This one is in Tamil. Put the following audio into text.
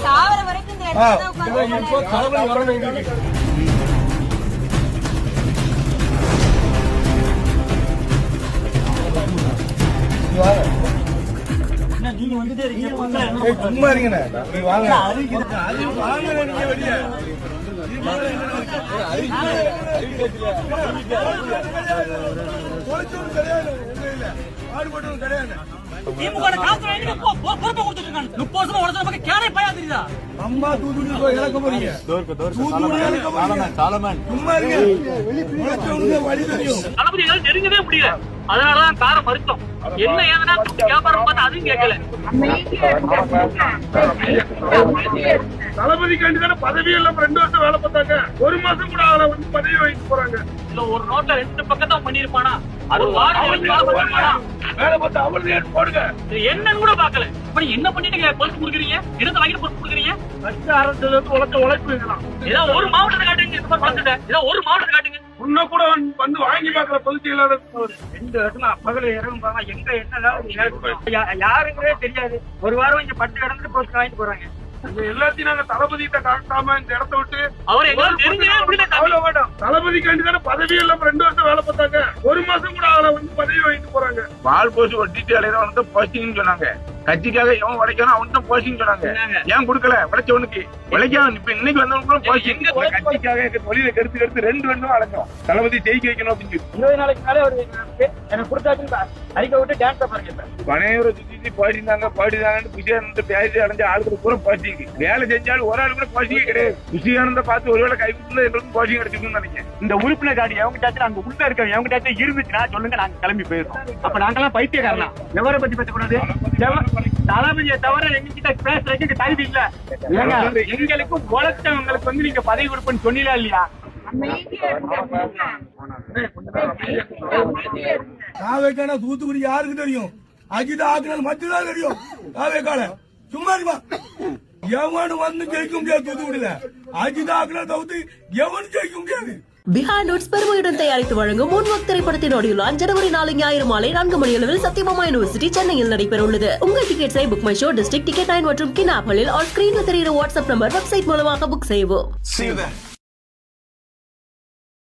சாவர வரைக்கும் இந்த இடத்துல உட்கார்ந்து இப்போ தளபதி வரணும் எங்களுக்கு. நீங்க வந்துட்டே இருக்கீங்க. சும்மா இருங்கண்ணே, நீ வாங்க. வாங்க நீங்க வெளியே. திமுக பொறுப்பை கொடுத்துட்டு இருக்காங்க. 30 வருஷமா உடச்ச பக்கம் கேனே பயா தெரியுதா? அம்மா தூத்துக்குடி இழக்க போறீங்க. தூத்துக்குடி இழக்க போறீங்க. சும்மா இருங்க. உழைச்சவனுக்கு வழி தெரியும். தளபதியால் நெருங்கவே முடியல. அதனாலதான் காரை மறுத்தோம். என்ன ஏதுனா வியாபாரம் பார்த்தா அதுவும் கேட்கல. தளபதி கண்டிதான பதவி எல்லாம் 2 வருஷம் வேலை பார்த்தாங்க. 1 மாசம் கூட அவளை வந்து பதவி வாங்கிட்டு போறாங்க. இல்ல ஒரு நோட்ல 2 பக்கத்தான் பண்ணிருப்பானா? அது வாரம் வேலை பார்த்து அவரு போடுங்க. என்னன்னு கூட பாக்கல. இப்ப என்ன பண்ணிட்டு பொறுப்பு கொடுக்குறீங்க? இடத்தை வாங்கிட்டு பொறுப்பு கொடுக்குறீங்க? கஷ்ட அரசுல இருந்து உழைப்பு ஏதாவது ஒரு மாவட்டத்தை காட்டுங்க. இந்த மாதிரி பார்த்துட்டேன். ஏதாவது ஒரு மாவட்டத்தை காட்டுங்க. உன்ன கூட வந்து வாங்கி பாக்குற பொதுச் செயலாளர் 2 வருஷம் பகல இறங்குவாங்க. எங்க என்ன யாருங்கிறே தெரியாது. ஒரு வாரம் இங்க பட்டு கிடந்து பொறுத்து வாங்கிட்டு போறாங்க. எல்லாத்தையும் நாங்க தளபதி காட்டாம இந்த இடத்த விட்டு தளபதி கண்டிதான பதவி எல்லாம் 2 வருஷம் வேலை பார்த்தாங்க. 1 மாசம் கூட அவளை வந்து பதவி வாங்கிட்டு போறாங்க. வால் போஸ்ட் ஒட்டிட்டு அலையிறவன் வந்து போஸ்டிங் சொன்னாங்க. கட்சிக்காக எவன் உழைக்கணும் அவன் தான் போஸ்டிங் சொன்னாங்க. ஏன் கொடுக்கல? உழைச்சவனுக்கு உழைக்காம இப்ப இன்னைக்கு வந்தவனுக்கு போஸ்டிங். கட்சிக்காக தொழிலை கருத்து 2 வருஷம் அழைச்சோம். தளபதி ஜெயிக்க வைக்கணும் அப்படின்னு 20 நாளைக்கு மேலே எனக்கு கொடுத்தாச்சு அறிக்கை விட்டு டான்ஸ் பாருங்க. பனையூரை சுத்தி பாடினாங்கன்னு புஷியானந்த பேசி அடைஞ்ச ஆளுக்கு பூரா போஸ்டிங். வேலை செஞ்சாலும் ஒரு ஆளு கூட போஸ்டிங்கே கிடையாது. புஷியானந்த பார்த்து ஒருவேளை கைவிட்டு எங்களுக்கு போஸ்டிங் கிடைச்சிருக்குன்னு நினைக்கிறேன். இந்த உறுப்பினர் கார்டு எவங்கிட்டாச்சும் அங்க உள்ள இருக்க எவங்கிட்டாச்சும் இருந்துச்சுன்னா சொல்லுங்க, நாங்க கிளம்பி போயிடும். அப்ப நாங்கெல்லாம் பைத்தியக்காரனா? எவரை பத்தி பேசக்கூடாது? தளபதியை தவிர எங்ககிட்ட பேசுறதுக்கு தகுதி இல்ல. எங்களுக்கு உழைச்சவங்களுக்கு வந்து நீங்க பதவி கொடுப்பேன்னு சொன்னீங்களா இல்லையா? காவேக்கான தூத்துக்குடி யாருக்கு தெரியும்? அஜிதா ஆக்கினால் மட்டும்தான் தெரியும். காவேக்கால சும்மா இருமா. எவனு வந்து ஜெயிக்க முடியாது தூத்துக்குடியில. அஜிதா ஆக்கினால் தவிர்த்து எவனும் ஜெயிக்க முடியாது. பிஹார் நோட்ஸ் பெருமையுடன் தயாரித்து வழங்கும் முன்வக் திரைப்படத்தின் ஆடியோ லான்ச் ஜனவரி 4 ஞாயிறு மாலை 4 மணி அளவில் சத்யபாமா யூனிவர்சிட்டி சென்னையில் நடைபெற உள்ளது. உங்கள் டிக்கெட்ஸை Book My Show, District ticket 9 மற்றும் கின் ஆப்களில் ஆர் ஸ்கிரீன்ல தெரிகிற வாட்ஸ்அப் நம்பர் வெப்சைட் மூலமாக புக் செய்வோம்.